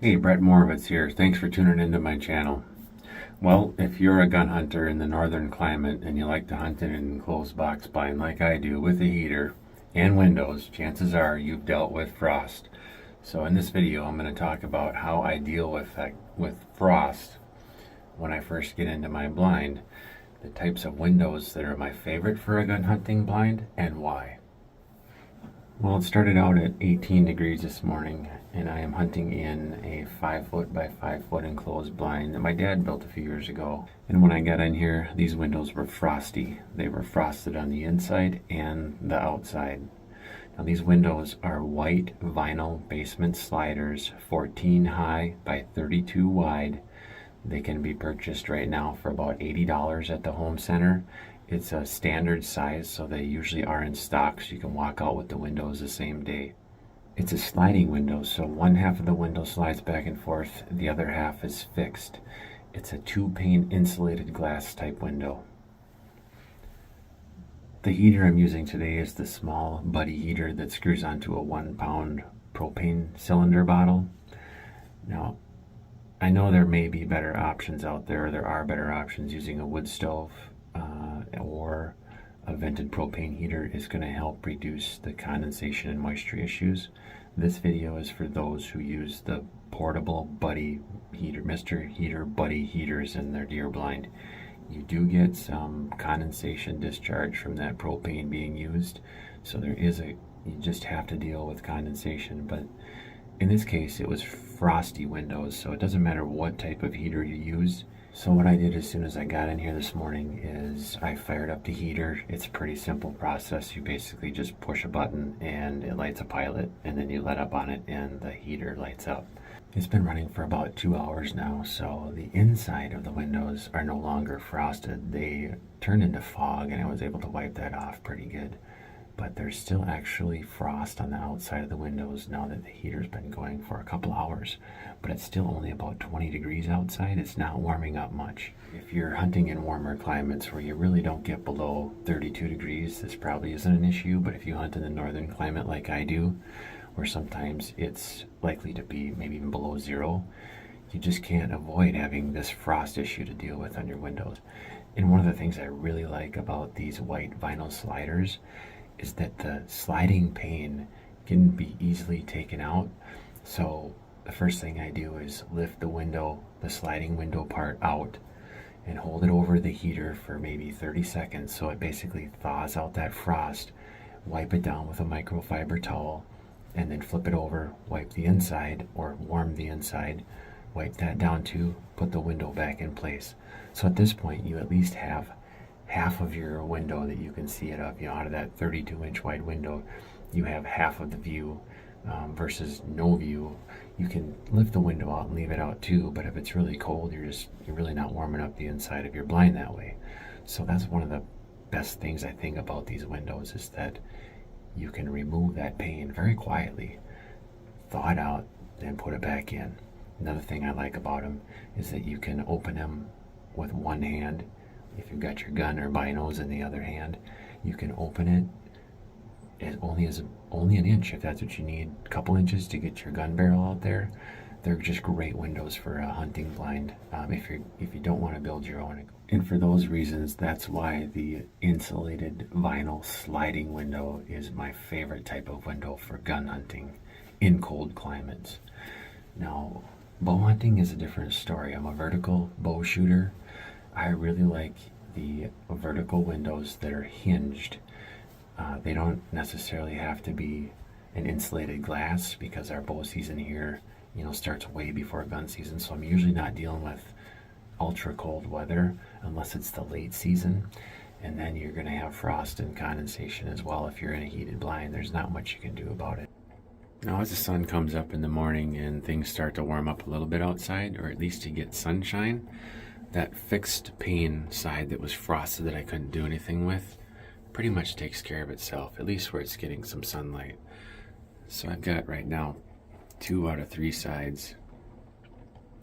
Hey, Brett Moravitz here. Thanks for tuning into my channel. Well, if you're a gun hunter in the northern climate and you like to hunt in an enclosed box blind like I do with a heater and windows, chances are you've dealt with frost. So in this video, I'm going to talk about how I deal with frost when I first get into my blind, the types of windows that are my favorite for a gun hunting blind, and why. Well, it started out at 18 degrees this morning, and I am hunting in a 5 foot by 5 foot enclosed blind that my dad built a few years ago. And when I got in here, these windows were frosty. They were frosted on the inside and the outside. Now, these windows are white vinyl basement sliders, 14 high by 32 wide. They can be purchased right now for about $80 at the home center. It's a standard size, so they usually are in stock, so you can walk out with the windows the same day. It's a sliding window, so one half of the window slides back and forth, the other half is fixed. It's a 2-pane insulated glass type window. The heater I'm using today is the small buddy heater that screws onto a 1-pound propane cylinder bottle. Now, I know there may be better options out there, or there are better options. Using a wood stove or a vented propane heater is going to help reduce the condensation and moisture issues. This video is for those who use the portable buddy heater, Mr. Heater buddy heaters in their deer blind. You do get some condensation discharge from that propane being used, so you just have to deal with condensation. But in this case, it was frosty windows, so it doesn't matter what type of heater you use. So what I did as soon as I got in here this morning is I fired up the heater. It's a pretty simple process. You basically just push a button and it lights a pilot, and then you let up on it and the heater lights up. It's been running for about 2 hours now, so the inside of the windows are no longer frosted. They turned into fog, and I was able to wipe that off pretty good. But there's still actually frost on the outside of the windows now that the heater's been going for a couple hours. But it's still only about 20 degrees outside. It's not warming up much. If you're hunting in warmer climates where you really don't get below 32 degrees, this probably isn't an issue. But if you hunt in the northern climate like I do, where sometimes it's likely to be maybe even below zero, you just can't avoid having this frost issue to deal with on your windows. And one of the things I really like about these white vinyl sliders is that the sliding pane can be easily taken out. So the first thing I do is lift the sliding window part out, and hold it over the heater for maybe 30 seconds so it basically thaws out that frost. Wipe it down with a microfiber towel, and then flip it over, wipe the inside or warm the inside, wipe that down too, put the window back in place. So at this point, you at least have half of your window that you can see it up. Out of that 32-inch wide window, you have half of the view versus no view. You can lift the window out and leave it out too, but if it's really cold, you're really not warming up the inside of your blind that way. So that's one of the best things I think about these windows, is that you can remove that pane very quietly, thaw it out, then put it back in. Another thing I like about them is that you can open them with one hand. If you've got your gun or binos in the other hand, you can open it as only an inch if that's what you need, a couple inches to get your gun barrel out there. They're just great windows for a hunting blind if you don't want to build your own. And for those reasons, that's why the insulated vinyl sliding window is my favorite type of window for gun hunting in cold climates. Now, bow hunting is a different story. I'm a vertical bow shooter. I really like the vertical windows that are hinged. They don't necessarily have to be an insulated glass, because our bow season here, starts way before gun season. So I'm usually not dealing with ultra cold weather unless it's the late season. And then you're going to have frost and condensation as well. If you're in a heated blind, there's not much you can do about it. Now, as the sun comes up in the morning and things start to warm up a little bit outside, or at least you get sunshine, that fixed pane side that was frosted that I couldn't do anything with pretty much takes care of itself, at least where it's getting some sunlight. So I've got right now 2 out of 3 sides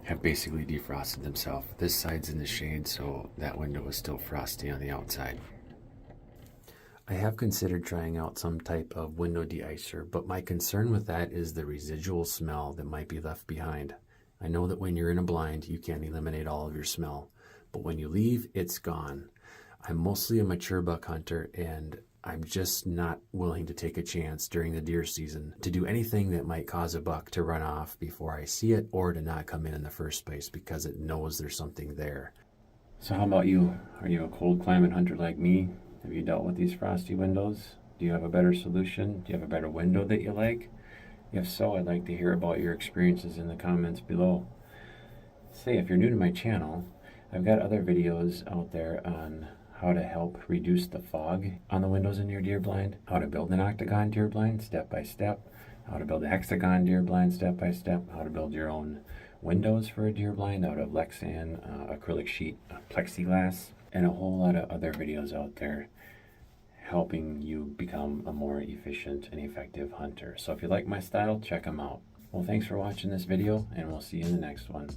have basically defrosted themselves. This side's in the shade, so that window is still frosty on the outside. I have considered trying out some type of window deicer, but my concern with that is the residual smell that might be left behind. I know that when you're in a blind, you can eliminate all of your smell, but when you leave, it's gone. I'm mostly a mature buck hunter, and I'm just not willing to take a chance during the deer season to do anything that might cause a buck to run off before I see it, or to not come in the first place because it knows there's something there. So how about you? Are you a cold climate hunter like me? Have you dealt with these frosty windows? Do you have a better solution? Do you have a better window that you like? If so, I'd like to hear about your experiences in the comments below. Say, if you're new to my channel, I've got other videos out there on how to help reduce the fog on the windows in your deer blind, how to build an octagon deer blind step by step, how to build a hexagon deer blind step by step, how to build your own windows for a deer blind out of Lexan, acrylic sheet, plexiglass, and a whole lot of other videos out there helping you become a more efficient and effective hunter. So if you like my style, check them out. Well, thanks for watching this video, and we'll see you in the next one.